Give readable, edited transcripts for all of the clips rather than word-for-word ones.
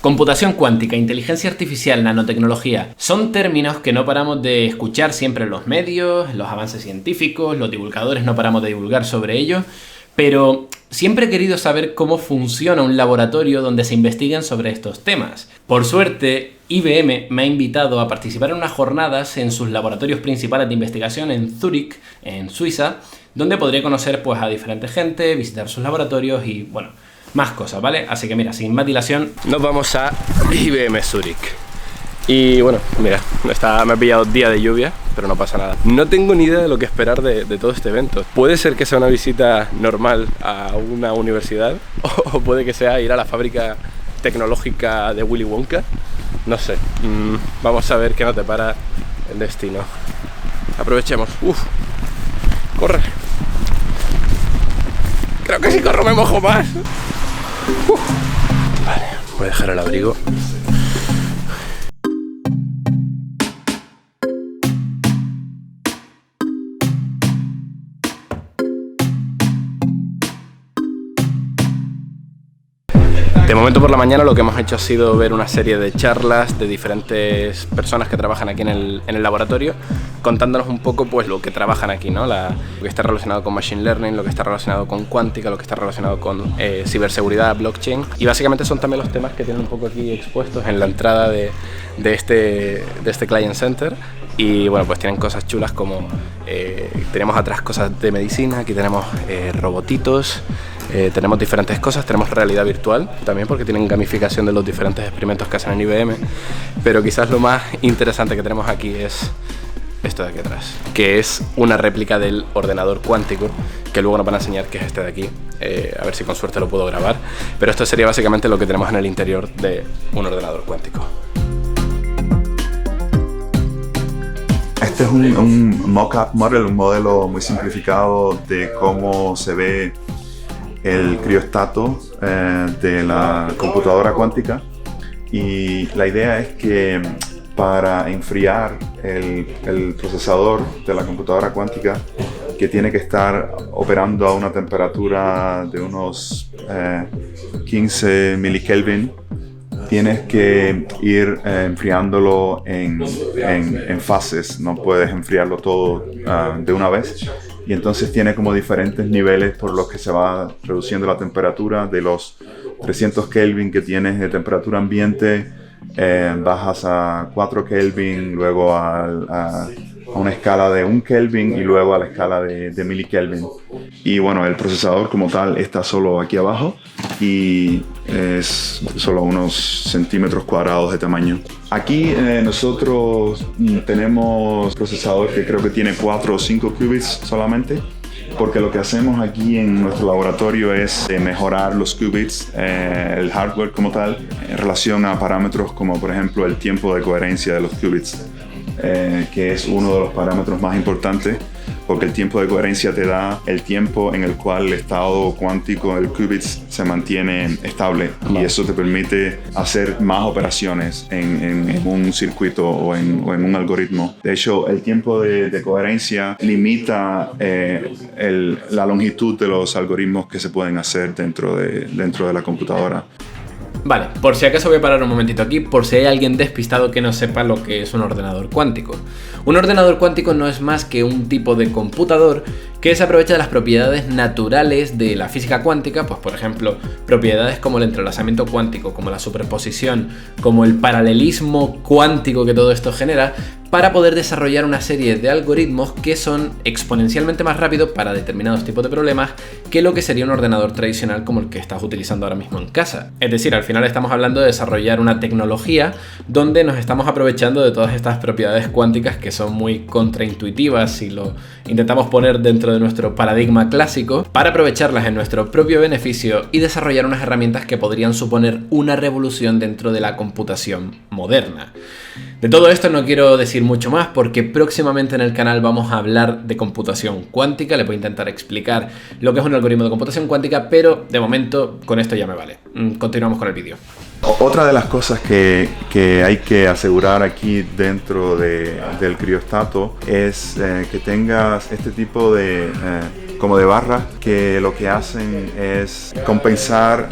Computación cuántica, inteligencia artificial, nanotecnología, son términos que no paramos de escuchar siempre en los medios, en los avances científicos, los divulgadores no paramos de divulgar sobre ello, pero siempre he querido saber cómo funciona un laboratorio donde se investiguen sobre estos temas. Por suerte, IBM me ha invitado a participar en unas jornadas en sus laboratorios principales de investigación en Zúrich, en Suiza, donde podré conocer pues a diferente gente, visitar sus laboratorios y bueno, más cosas, ¿vale? Así que mira, sin más dilación, nos vamos a IBM Zúrich. Y bueno, mira, me ha pillado día de lluvia, pero no pasa nada. No tengo ni idea de lo que esperar de todo este evento. Puede ser que sea una visita normal a una universidad, o puede que sea ir a la fábrica tecnológica de Willy Wonka. No sé, vamos a ver qué nos depara el destino. Aprovechemos. Corre. Creo que si corro me mojo más. Vale, voy a dejar el abrigo. De momento por la mañana lo que hemos hecho ha sido ver una serie de charlas de diferentes personas que trabajan aquí en el laboratorio, contándonos un poco pues lo que trabajan aquí, ¿no? Lo que está relacionado con Machine Learning, lo que está relacionado con cuántica, lo que está relacionado con ciberseguridad, blockchain. Y básicamente son también los temas que tienen un poco aquí expuestos en la entrada de este Client Center. Y bueno, pues tienen cosas chulas como tenemos atrás cosas de medicina, aquí tenemos robotitos. Tenemos diferentes cosas, tenemos realidad virtual también porque tienen gamificación de los diferentes experimentos que hacen en IBM, pero quizás lo más interesante que tenemos aquí es esto de aquí atrás, que es una réplica del ordenador cuántico, que luego nos van a enseñar que es este de aquí, a ver si con suerte lo puedo grabar, pero esto sería básicamente lo que tenemos en el interior de un ordenador cuántico. Este es un mock-up model, un modelo muy simplificado de cómo se ve el criostato de la computadora cuántica, y la idea es que para enfriar el procesador de la computadora cuántica, que tiene que estar operando a una temperatura de unos 15 milikelvin, tienes que ir enfriándolo en fases, no puedes enfriarlo todo de una vez. Y entonces tiene como diferentes niveles por los que se va reduciendo la temperatura. De los 300 Kelvin que tienes de temperatura ambiente, bajas a 4 Kelvin, luego a una escala de 1 Kelvin y luego a la escala de milikelvin. Y bueno, el procesador como tal está solo aquí abajo y es solo unos centímetros cuadrados de tamaño. Aquí nosotros tenemos un procesador que creo que tiene 4 o 5 qubits solamente, porque lo que hacemos aquí en nuestro laboratorio es mejorar los qubits, el hardware como tal, en relación a parámetros como por ejemplo el tiempo de coherencia de los qubits, que es uno de los parámetros más importantes, porque el tiempo de coherencia te da el tiempo en el cual el estado cuántico del qubit se mantiene estable, y eso te permite hacer más operaciones en un circuito o en un algoritmo. De hecho, el tiempo de coherencia limita la longitud de los algoritmos que se pueden hacer dentro de la computadora. Vale, por si acaso voy a parar un momentito aquí, por si hay alguien despistado que no sepa lo que es un ordenador cuántico. Un ordenador cuántico no es más que un tipo de computador que se aprovecha de las propiedades naturales de la física cuántica, pues por ejemplo, propiedades como el entrelazamiento cuántico, como la superposición, como el paralelismo cuántico que todo esto genera, para poder desarrollar una serie de algoritmos que son exponencialmente más rápidos para determinados tipos de problemas que lo que sería un ordenador tradicional como el que estás utilizando ahora mismo en casa. Es decir, al final estamos hablando de desarrollar una tecnología donde nos estamos aprovechando de todas estas propiedades cuánticas que son muy contraintuitivas si lo intentamos poner dentro de nuestro paradigma clásico, para aprovecharlas en nuestro propio beneficio y desarrollar unas herramientas que podrían suponer una revolución dentro de la computación moderna. De todo esto no quiero decir mucho más porque próximamente en el canal vamos a hablar de computación cuántica. Les voy a intentar explicar lo que es un algoritmo de computación cuántica, pero de momento con esto ya me vale. Continuamos con el vídeo. Otra de las cosas que hay que asegurar aquí dentro del criostato es que tengas este tipo de como de barras, que lo que hacen es compensar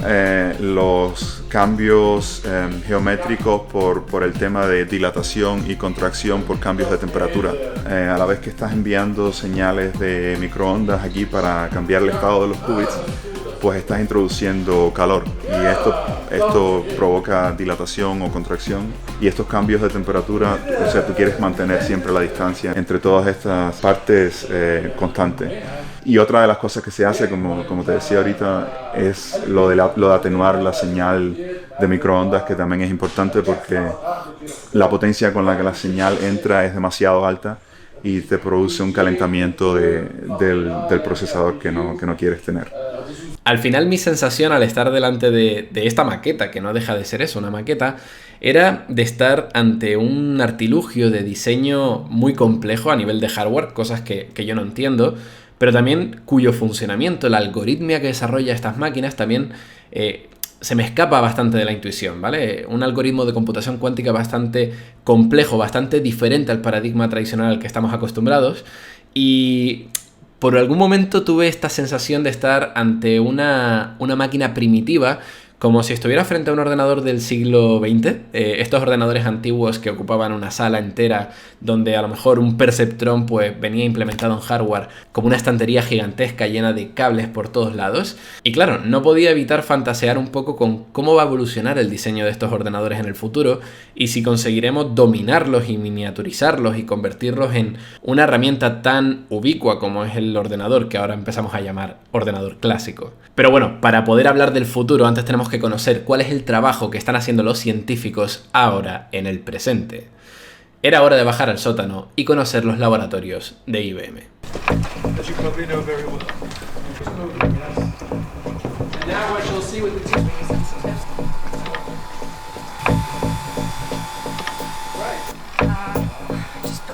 los cambios geométricos por el tema de dilatación y contracción por cambios de temperatura. A la vez que estás enviando señales de microondas aquí para cambiar el estado de los qubits, pues estás introduciendo calor y esto provoca dilatación o contracción, y estos cambios de temperatura, o sea, tú quieres mantener siempre la distancia entre todas estas partes constante. Y otra de las cosas que se hace, como te decía ahorita, es lo de atenuar la señal de microondas, que también es importante porque la potencia con la que la señal entra es demasiado alta y te produce un calentamiento del procesador que no quieres tener. Al final mi sensación al estar delante de esta maqueta, que no deja de ser eso, una maqueta, era de estar ante un artilugio de diseño muy complejo a nivel de hardware, cosas que yo no entiendo, pero también cuyo funcionamiento, la algoritmia que desarrolla estas máquinas también se me escapa bastante de la intuición, ¿vale? Un algoritmo de computación cuántica bastante complejo, bastante diferente al paradigma tradicional al que estamos acostumbrados, y por algún momento tuve esta sensación de estar ante una máquina primitiva, como si estuviera frente a un ordenador del siglo XX, estos ordenadores antiguos que ocupaban una sala entera, donde a lo mejor un perceptrón pues venía implementado en hardware como una estantería gigantesca llena de cables por todos lados. Y claro, no podía evitar fantasear un poco con cómo va a evolucionar el diseño de estos ordenadores en el futuro y si conseguiremos dominarlos y miniaturizarlos y convertirlos en una herramienta tan ubicua como es el ordenador, que ahora empezamos a llamar ordenador clásico. Pero bueno, para poder hablar del futuro, antes tenemos que conocer cuál es el trabajo que están haciendo los científicos ahora en el presente. Era hora de bajar al sótano y conocer los laboratorios de IBM.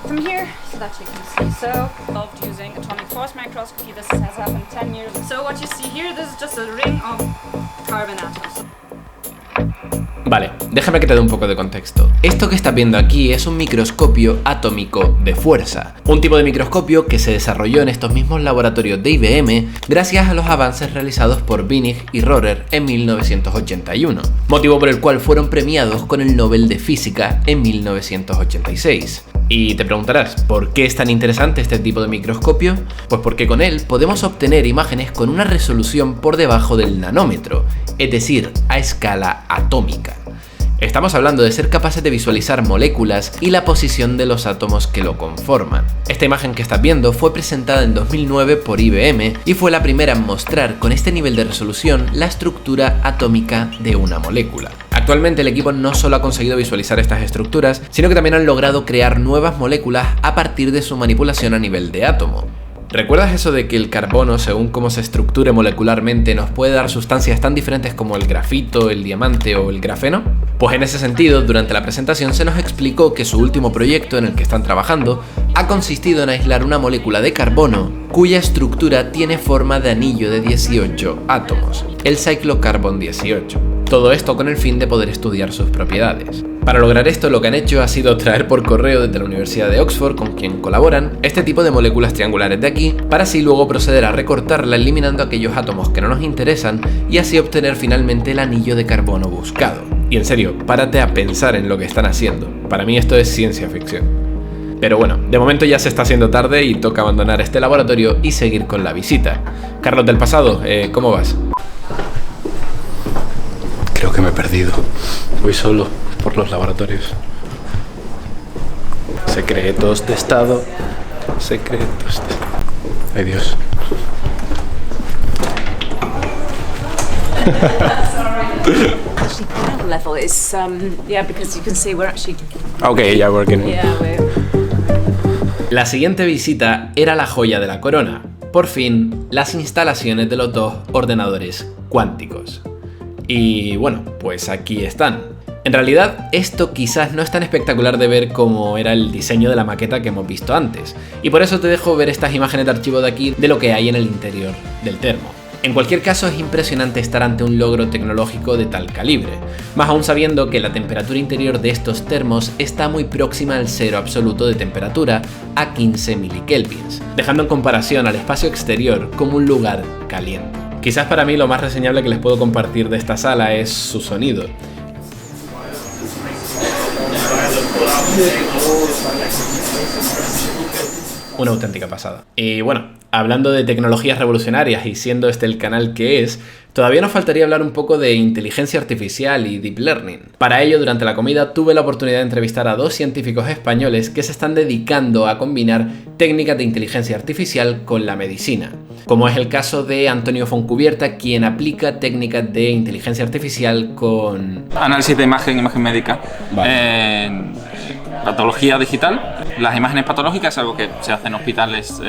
From here so that you can see. So, involved using atomic force microscopy. This has happened 10 years. So what you see here, this is just a ring of carbon atoms. Vale, déjame que te dé un poco de contexto. Esto que estás viendo aquí es un microscopio atómico de fuerza, un tipo de microscopio que se desarrolló en estos mismos laboratorios de IBM gracias a los avances realizados por Winnig y Rohrer en 1981, motivo por el cual fueron premiados con el Nobel de Física en 1986. Y te preguntarás, ¿por qué es tan interesante este tipo de microscopio? Pues porque con él podemos obtener imágenes con una resolución por debajo del nanómetro, es decir, a escala atómica. Estamos hablando de ser capaces de visualizar moléculas y la posición de los átomos que lo conforman. Esta imagen que estás viendo fue presentada en 2009 por IBM y fue la primera en mostrar con este nivel de resolución la estructura atómica de una molécula. Actualmente el equipo no solo ha conseguido visualizar estas estructuras, sino que también han logrado crear nuevas moléculas a partir de su manipulación a nivel de átomo. ¿Recuerdas eso de que el carbono, según cómo se estructure molecularmente, nos puede dar sustancias tan diferentes como el grafito, el diamante o el grafeno? Pues en ese sentido, durante la presentación se nos explicó que su último proyecto en el que están trabajando ha consistido en aislar una molécula de carbono cuya estructura tiene forma de anillo de 18 átomos, el ciclocarbon 18. Todo esto con el fin de poder estudiar sus propiedades. Para lograr esto, lo que han hecho ha sido traer por correo desde la Universidad de Oxford, con quien colaboran, este tipo de moléculas triangulares de aquí, para así luego proceder a recortarla eliminando aquellos átomos que no nos interesan y así obtener finalmente el anillo de carbono buscado. Y en serio, párate a pensar en lo que están haciendo. Para mí esto es ciencia ficción. Pero bueno, de momento ya se está haciendo tarde y toca abandonar este laboratorio y seguir con la visita. Carlos del pasado, ¿cómo vas? Creo que me he perdido. Voy solo por los laboratorios. Secretos de Estado. Secretos de... Ay, Dios. Level is yeah, because you can see we're actually Okay, yeah, working. yeah, we're La siguiente visita era la joya de la corona. Por fin, las instalaciones de los dos ordenadores cuánticos. Y bueno, pues aquí están. En realidad, esto quizás no es tan espectacular de ver como era el diseño de la maqueta que hemos visto antes, y por eso te dejo ver estas imágenes de archivo de aquí de lo que hay en el interior del termo. En cualquier caso, es impresionante estar ante un logro tecnológico de tal calibre, más aún sabiendo que la temperatura interior de estos termos está muy próxima al cero absoluto de temperatura, a 15 milikelvins, dejando en comparación al espacio exterior como un lugar caliente. Quizás para mí lo más reseñable que les puedo compartir de esta sala es su sonido. Una auténtica pasada. Y bueno, hablando de tecnologías revolucionarias y siendo este el canal que es, todavía nos faltaría hablar un poco de inteligencia artificial y deep learning. Para ello, durante la comida tuve la oportunidad de entrevistar a 2 científicos españoles que se están dedicando a combinar técnicas de inteligencia artificial con la medicina, como es el caso de Antonio Foncubierta, quien aplica técnicas de inteligencia artificial con análisis de imagen médica. Vale. Patología digital. Las imágenes patológicas es algo que se hace en hospitales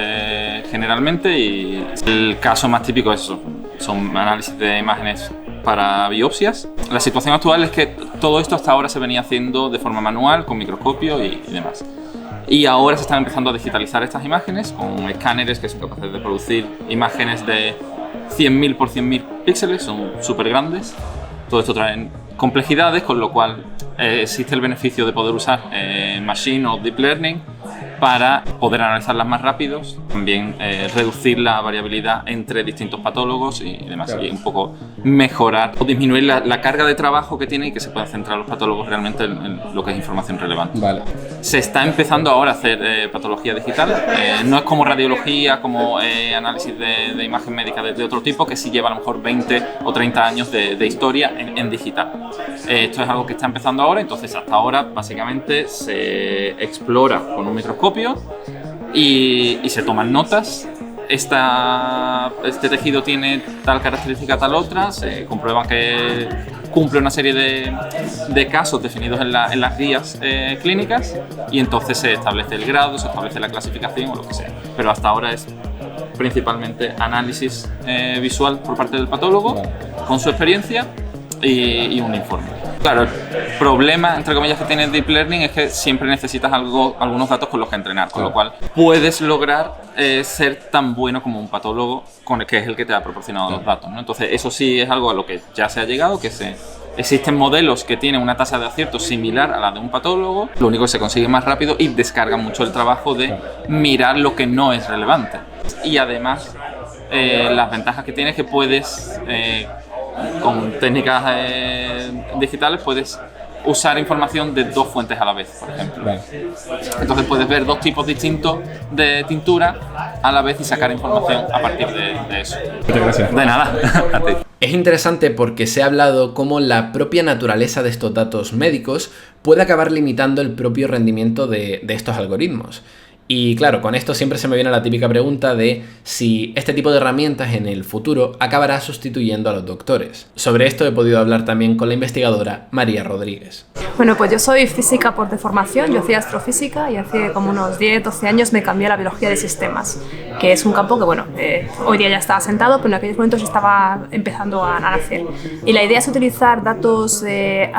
generalmente, y el caso más típico es eso, son análisis de imágenes para biopsias. La situación actual es que todo esto hasta ahora se venía haciendo de forma manual, con microscopio y demás. Y ahora se están empezando a digitalizar estas imágenes con escáneres que son capaces de producir imágenes de 100.000 por 100.000 píxeles, son súper grandes. Todo esto trae complejidades, con lo cual existe el beneficio de poder usar Machine o Deep Learning para poder analizarlas más rápidos, también reducir la variabilidad entre distintos patólogos y demás, claro. Y un poco mejorar o disminuir la carga de trabajo que tienen y que se puedan centrar los patólogos realmente en lo que es información relevante. Vale. Se está empezando ahora a hacer patología digital, no es como radiología, como análisis de imagen médica de otro tipo, que sí lleva a lo mejor 20 o 30 años de historia en digital. Esto es algo que está empezando ahora, entonces hasta ahora básicamente se explora con un microscopio y se toman notas. Este tejido tiene tal característica, tal otra, se comprueba que cumple una serie de casos definidos en las guías clínicas, y entonces se establece el grado, se establece la clasificación o lo que sea. Pero hasta ahora es principalmente análisis visual por parte del patólogo con su experiencia y un informe. Claro, el problema, entre comillas, que tiene Deep Learning es que siempre necesitas algunos datos con los que entrenar, con lo cual puedes lograr ser tan bueno como un patólogo que es el que te ha proporcionado los datos, ¿no? Entonces eso sí es algo a lo que ya se ha llegado, que existen modelos que tienen una tasa de acierto similar a la de un patólogo, lo único que se consigue más rápido y descarga mucho el trabajo de mirar lo que no es relevante. Y además las ventajas que tiene es que puedes con técnicas digitales puedes usar información de 2 fuentes a la vez, por ejemplo. Vale. Entonces puedes ver 2 tipos distintos de tintura a la vez y sacar información a partir de eso. Muchas gracias. De nada. A ti. Es interesante porque se ha hablado cómo la propia naturaleza de estos datos médicos puede acabar limitando el propio rendimiento de estos algoritmos. Y claro, con esto siempre se me viene la típica pregunta de si este tipo de herramientas en el futuro acabará sustituyendo a los doctores. Sobre esto he podido hablar también con la investigadora María Rodríguez. Bueno, pues yo soy física de formación, yo hacía astrofísica y hace como unos 10-12 años me cambié a la biología de sistemas, que es un campo que bueno, hoy día ya está asentado, pero en aquellos momentos estaba empezando a nacer. Y la idea es utilizar datos, se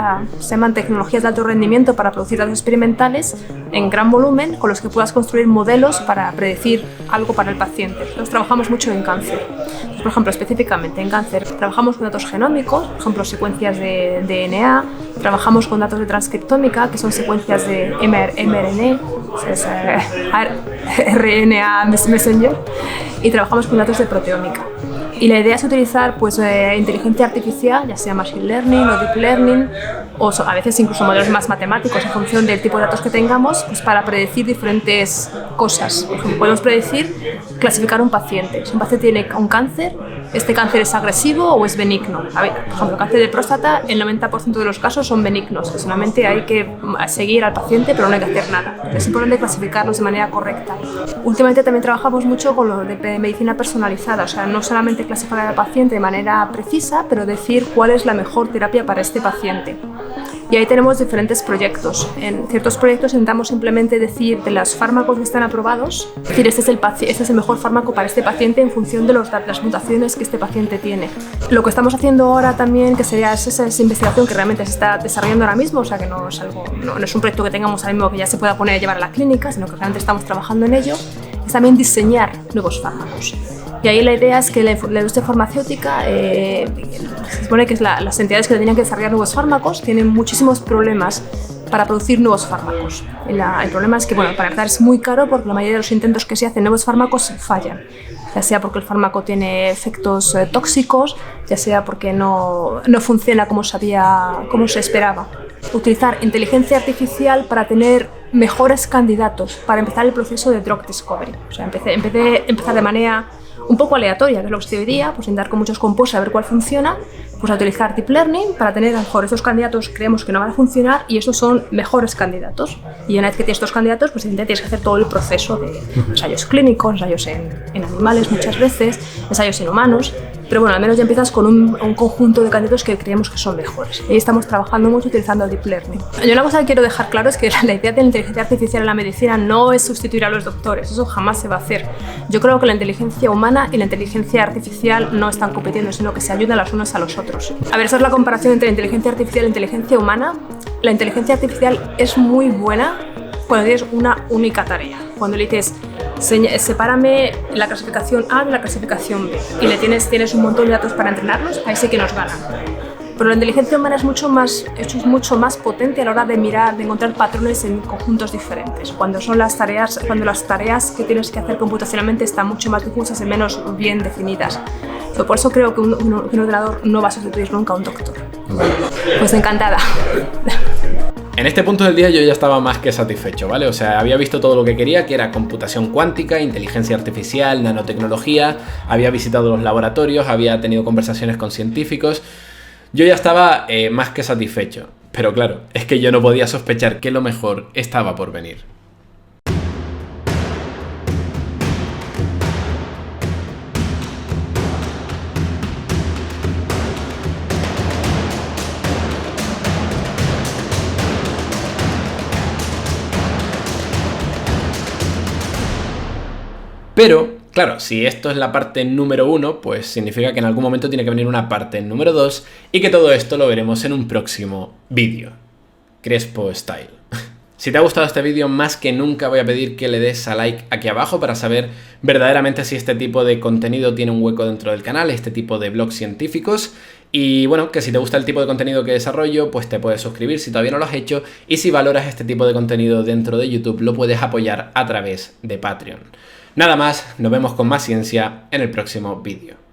llaman tecnologías de alto rendimiento para producir datos experimentales en gran volumen con los que puedas construir modelos para predecir algo para el paciente. Nosotros trabajamos mucho en cáncer. Entonces, por ejemplo, específicamente en cáncer trabajamos con datos genómicos, por ejemplo, secuencias de DNA, trabajamos con datos de transcriptómica, que son secuencias de mRNA, es RNA messenger, y trabajamos con datos de proteómica. Y la idea es utilizar pues, inteligencia artificial, ya sea machine learning o deep learning, o a veces incluso modelos más matemáticos en función del tipo de datos que tengamos, pues, para predecir diferentes cosas. Por ejemplo, podemos predecir, clasificar un paciente. Si un paciente tiene un cáncer, ¿este cáncer es agresivo o es benigno? A ver, por ejemplo, el cáncer de próstata, el 90% de los casos son benignos, que solamente hay que seguir al paciente, pero no hay que hacer nada. Es importante clasificarlos de manera correcta. Últimamente también trabajamos mucho con lo de medicina personalizada, o sea, no solamente clasificar al paciente de manera precisa, pero decir cuál es la mejor terapia para este paciente. Y ahí tenemos diferentes proyectos. En ciertos proyectos intentamos simplemente decir de los fármacos que están aprobados, es decir, este es el mejor fármaco para este paciente en función de las mutaciones que este paciente tiene. Lo que estamos haciendo ahora también, que sería esa investigación que realmente se está desarrollando ahora mismo, o sea que no es un proyecto que tengamos ahora mismo que ya se pueda poner a llevar a la clínica, sino que realmente estamos trabajando en ello, es también diseñar nuevos fármacos. Y ahí la idea es que la industria farmacéutica, se supone que es las entidades que tenían que desarrollar nuevos fármacos, tienen muchísimos problemas para producir nuevos fármacos. El problema es que, bueno, para empezar es muy caro porque la mayoría de los intentos que se hacen nuevos fármacos fallan. Ya sea porque el fármaco tiene efectos tóxicos, ya sea porque no funciona como se esperaba. Utilizar inteligencia artificial para tener mejores candidatos, para empezar el proceso de drug discovery. O sea, empezar de manera un poco aleatoria, que es lo que estoy hoy día, pues intentar con muchos compuestos a ver cuál funciona, pues a utilizar deep learning para tener a lo mejor estos candidatos creemos que no van a funcionar y estos son mejores candidatos. Y una vez que tienes estos candidatos, pues tienes que hacer todo el proceso de ensayos clínicos, ensayos en animales muchas veces, ensayos en humanos, pero bueno, al menos ya empiezas con un conjunto de candidatos que creemos que son mejores. Y ahí estamos trabajando mucho utilizando deep learning. Yo una cosa que quiero dejar claro es que la idea de la inteligencia artificial en la medicina no es sustituir a los doctores, eso jamás se va a hacer. Yo creo que la inteligencia humana y la inteligencia artificial no están compitiendo, sino que se ayudan los unos a los otros. A ver, esa es la comparación entre la inteligencia artificial y la inteligencia humana. La inteligencia artificial es muy buena cuando tienes una única tarea. Cuando le dices, sepárame la clasificación A de la clasificación B y tienes un montón de datos para entrenarlos, ahí sí que nos ganan. Pero la inteligencia humana es mucho más potente a la hora de mirar, de encontrar patrones en conjuntos diferentes. Cuando las tareas que tienes que hacer computacionalmente están mucho más difusas y menos bien definidas. Por eso creo que un ordenador no va a sustituir nunca a un doctor. Pues encantada. En este punto del día yo ya estaba más que satisfecho, ¿vale? O sea, había visto todo lo que quería, que era computación cuántica, inteligencia artificial, nanotecnología, había visitado los laboratorios, había tenido conversaciones con científicos. Yo ya estaba más que satisfecho, pero claro, es que yo no podía sospechar que lo mejor estaba por venir. Pero, claro, si esto es la parte número 1, pues significa que en algún momento tiene que venir una parte número 2 y que todo esto lo veremos en un próximo vídeo. Crespo Style. Si te ha gustado este vídeo, más que nunca voy a pedir que le des a like aquí abajo para saber verdaderamente si este tipo de contenido tiene un hueco dentro del canal, este tipo de blogs científicos. Y bueno, que si te gusta el tipo de contenido que desarrollo, pues te puedes suscribir si todavía no lo has hecho. Y si valoras este tipo de contenido dentro de YouTube, lo puedes apoyar a través de Patreon. Nada más, nos vemos con más ciencia en el próximo vídeo.